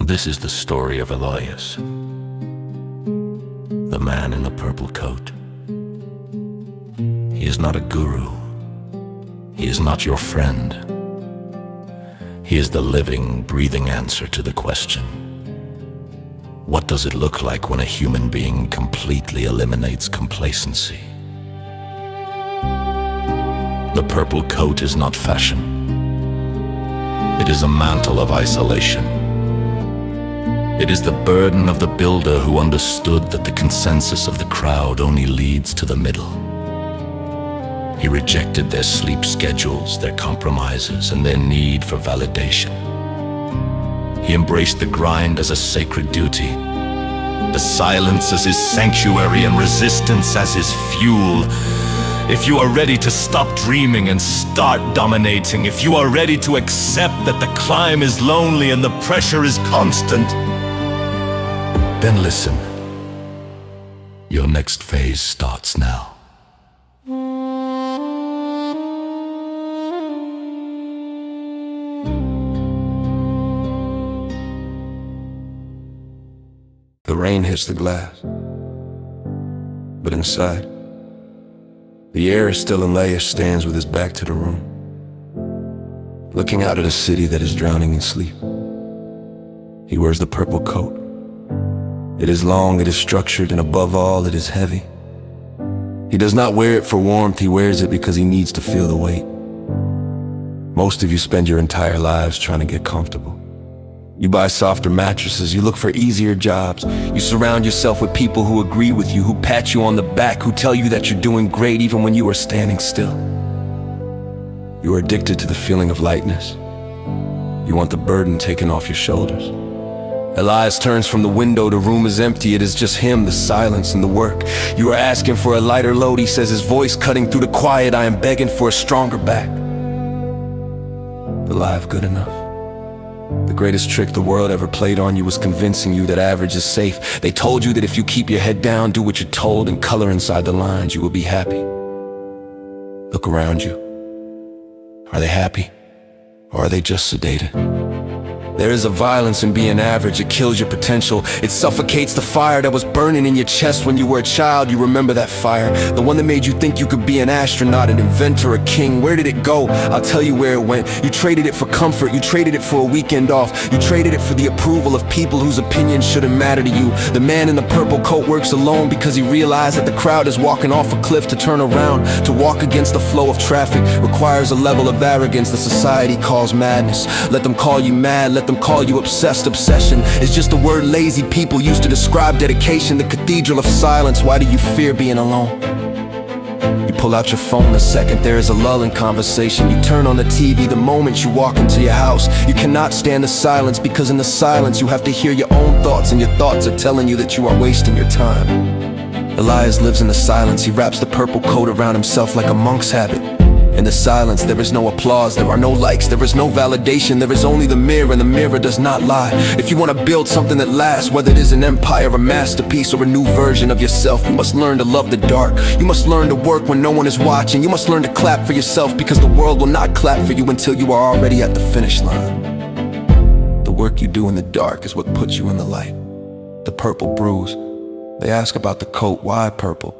This is the story of Elias, the man in the purple coat. He is not a guru. He is not your friend. He is the living, breathing answer to the question, what does it look like when a human being completely eliminates complacency? The purple coat is not fashion. It is a mantle of isolation. It is the burden of the builder who understood that the consensus of the crowd only leads to the middle. He rejected their sleep schedules, their compromises, and their need for validation. He embraced the grind as a sacred duty, the silence as his sanctuary, and resistance as his fuel. If you are ready to stop dreaming and start dominating, if you are ready to accept that the climb is lonely and the pressure is constant, then listen. Your next phase starts now. The rain hits the glass, but inside, the air is still, and Elias stands with his back to the room, looking out at a city that is drowning in sleep. He wears the purple coat. It is long, it is structured, and above all, it is heavy. He does not wear it for warmth, he wears it because he needs to feel the weight. Most of you spend your entire lives trying to get comfortable. You buy softer mattresses, you look for easier jobs. You surround yourself with people who agree with you, who pat you on the back, who tell you that you're doing great even when you are standing still. You are addicted to the feeling of lightness. You want the burden taken off your shoulders. Elias turns from the window, the room is empty, it is just him, the silence, and the work. You are asking for a lighter load, he says, his voice cutting through the quiet. I am begging for a stronger back. Alive good enough. The greatest trick the world ever played on you was convincing you that average is safe. They told you that if you keep your head down, do what you're told, and color inside the lines, you will be happy. Look around you. Are they happy? Or are they just sedated? There is a violence in being average. It kills your potential. It suffocates the fire that was burning in your chest when you were a child. You remember that fire, the one that made you think you could be an astronaut, an inventor, a king. Where did it go? I'll tell you where it went. You traded it for comfort. You traded it for a weekend off. You traded it for the approval of people whose opinions shouldn't matter to you. The man in the purple coat works alone because he realized that the crowd is walking off a cliff. To turn around, to walk against the flow of traffic, requires a level of arrogance that society calls madness. Let them call you mad, let them call you obsessed. Obsession is just a word lazy people use to describe dedication, the cathedral of silence. Why do you fear being alone? You pull out your phone the second there is a lull in conversation. You turn on the TV the moment you walk into your house. You cannot stand the silence because in the silence you have to hear your own thoughts, and your thoughts are telling you that you are wasting your time. Elias lives in the silence. He wraps the purple coat around himself like a monk's habit. In the silence, there is no applause, there are no likes, there is no validation, there is only the mirror, and the mirror does not lie. If you want to build something that lasts, whether it is an empire, a masterpiece, or a new version of yourself, you must learn to love the dark. You must learn to work when no one is watching. You must learn to clap for yourself, because the world will not clap for you until you are already at the finish line. The work you do in the dark is what puts you in the light. The purple bruise. They ask about the coat, why purple?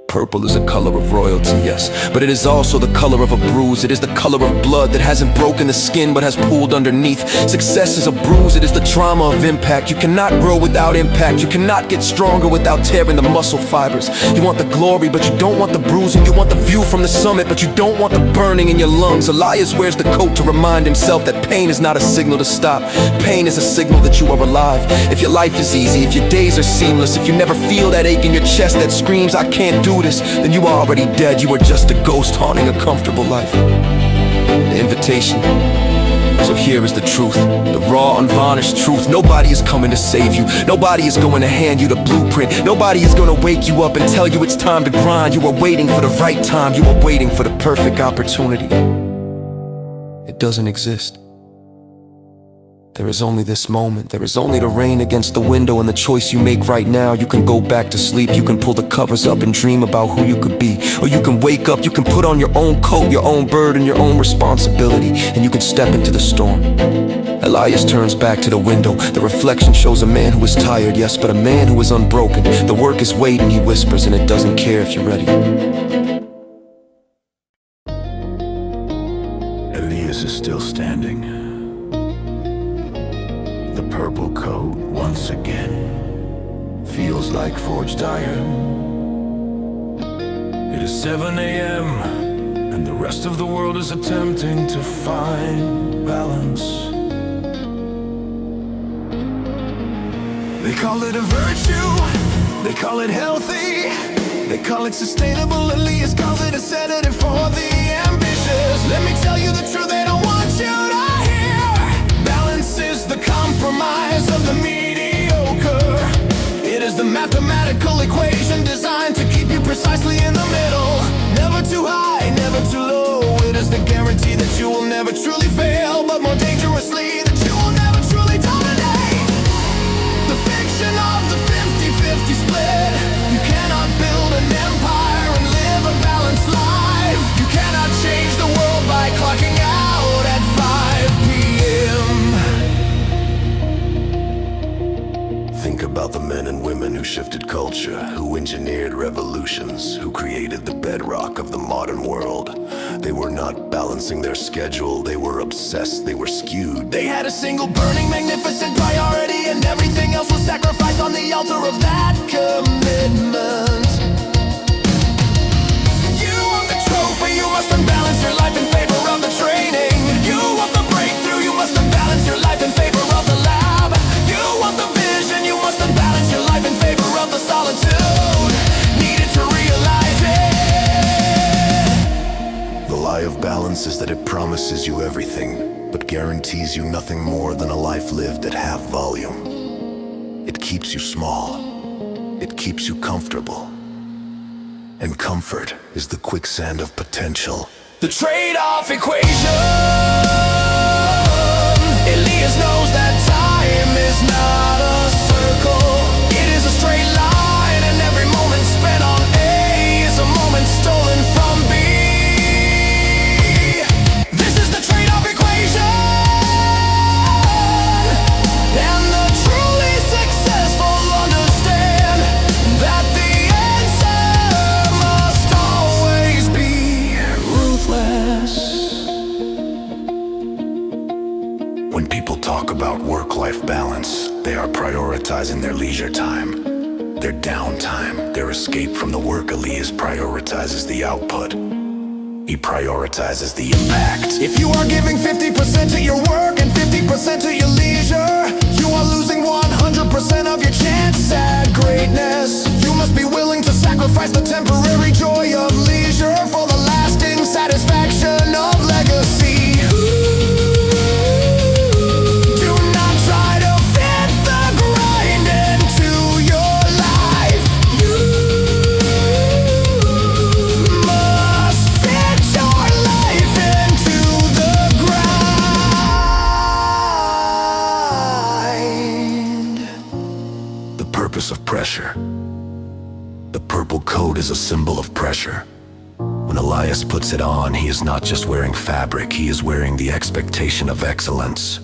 Purple is a color of royalty, yes, but it is also the color of a bruise. It is the color of blood that hasn't broken the skin but has pooled underneath. Success is a bruise, it is the trauma of impact. You cannot grow without impact. You cannot get stronger without tearing the muscle fibers. You want the glory, but you don't want the bruising. You want the view from the summit, but you don't want the burning in your lungs. Elias wears the coat to remind himself that pain is not a signal to stop. Pain is a signal that you are alive. If your life is easy, if your days are seamless, if you never feel that ache in your chest that screams, I can't do this, then you are already dead. You are just a ghost haunting a comfortable life. The invitation. So here is the truth, the raw, unvarnished truth. Nobody is coming to save you. Nobody is going to hand you the blueprint. Nobody is going to wake you up and tell you it's time to grind. You are waiting for the right time. You are waiting for the perfect opportunity. It doesn't exist. There is only this moment, there is only the rain against the window and the choice you make right now. You can go back to sleep, you can pull the covers up and dream about who you could be. Or you can wake up, you can put on your own coat, your own burden, your own responsibility, and you can step into the storm. Elias turns back to the window. The reflection shows a man who is tired, yes, but a man who is unbroken. The work is waiting, he whispers, and it doesn't care if you're ready. Elias is still standing. The purple coat, once again, feels like forged iron. It is 7 a.m., and the rest of the world is attempting to find balance. They call it a virtue, they call it healthy, they call it sustainable. Elias calls it a sedative for the ambitious. Let me tell you the truth, they don't want you to hear. Balance is the compromise of the mediocre. It is the mathematical equation designed to keep you precisely in the middle. Never too high, never too low. It is the guarantee that you will never truly fail, but more dangerously, that you will never truly dominate. The fiction of the 50-50 split. You cannot build an empire and live a balanced life. You cannot change the world by clocking out at 5 p.m. Think about the men and women who shifted culture, who engineered revolutions, who created the bedrock of the modern world. They were not balancing their schedule, they were obsessed, they were skewed. They had a single burning, magnificent priority, and everything else was sacrificed on the altar of that commitment. You want the trophy, you must unbalance your life in favor of the training. You want the breakthrough, you must unbalance your life in favor of the lab. You want the vision, you must unbalance your life in favor of the solitude needed to realize it. The lie of balance is that it promises you everything, but guarantees you nothing more than a life lived at half volume. It keeps you small, it keeps you comfortable, and comfort is the quicksand of potential. The trade-off equation. Elias knows that time is not a circle. It is a straight line, and every moment spent on A is a moment stolen from B. This is the trade-off equation. And the truly successful understand that the answer must always be ruthless. When people talk about work-life balance, they are prioritizing their leisure time, their downtime, their escape from the work. Elias prioritizes the output. He prioritizes the impact. If you are giving 50% to your work and 50% to your leisure, you are losing 100% of your chance at greatness. You must be willing to sacrifice the temporary joy of leisure for the lasting satisfaction of legacy. Do not try to fit the grind into your life. You must fit your life into the grind. The purpose of pressure. The purple coat is a symbol of pressure. When Elias puts it on, he is not just wearing fabric, he is wearing the expectation of excellence.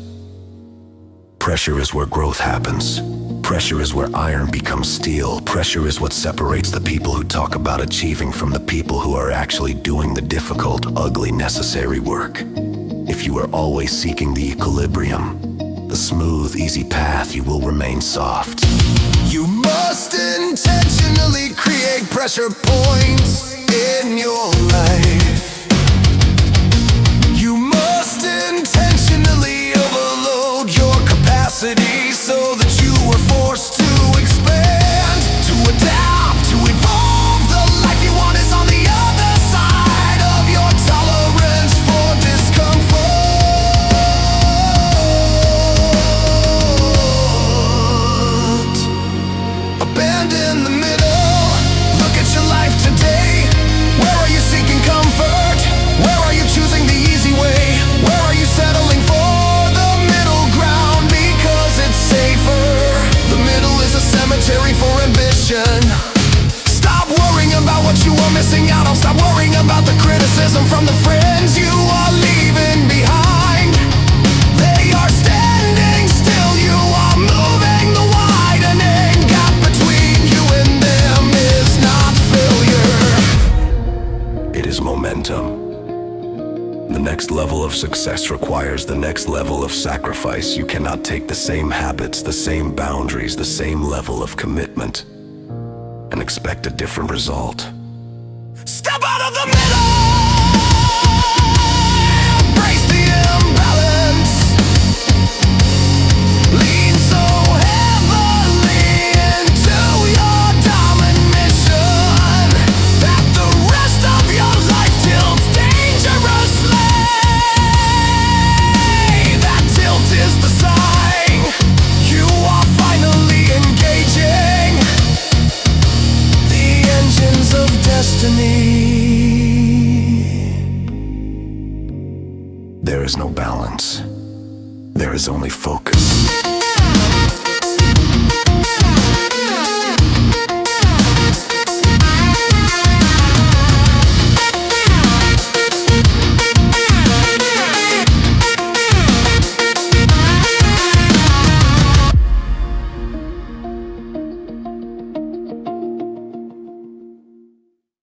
Pressure is where growth happens. Pressure is where iron becomes steel. Pressure is what separates the people who talk about achieving from the people who are actually doing the difficult, ugly, necessary work. If you are always seeking the equilibrium, the smooth, easy path, you will remain soft. You must intentionally create pressure points in your life. You must intentionally overload your capacity so that you are forced to expand, to adapt, to evolve. The life you want is on the other side of your tolerance for discomfort. Abandon the middle. Look at your life today. Where are you seeking comfort? Where are you choosing the easy way? Where are you settling for the middle ground? next level of success requires the next level of sacrifice. You cannot take the same habits, the same boundaries, the same level of commitment, and expect a different result. Step out of the middle! Embrace the imbalance. Lean so heavily into your dominant mission that the rest of your life tilts dangerously. That tilt is the sign you are finally engaging the engines of destiny. There is no balance. There is only focus.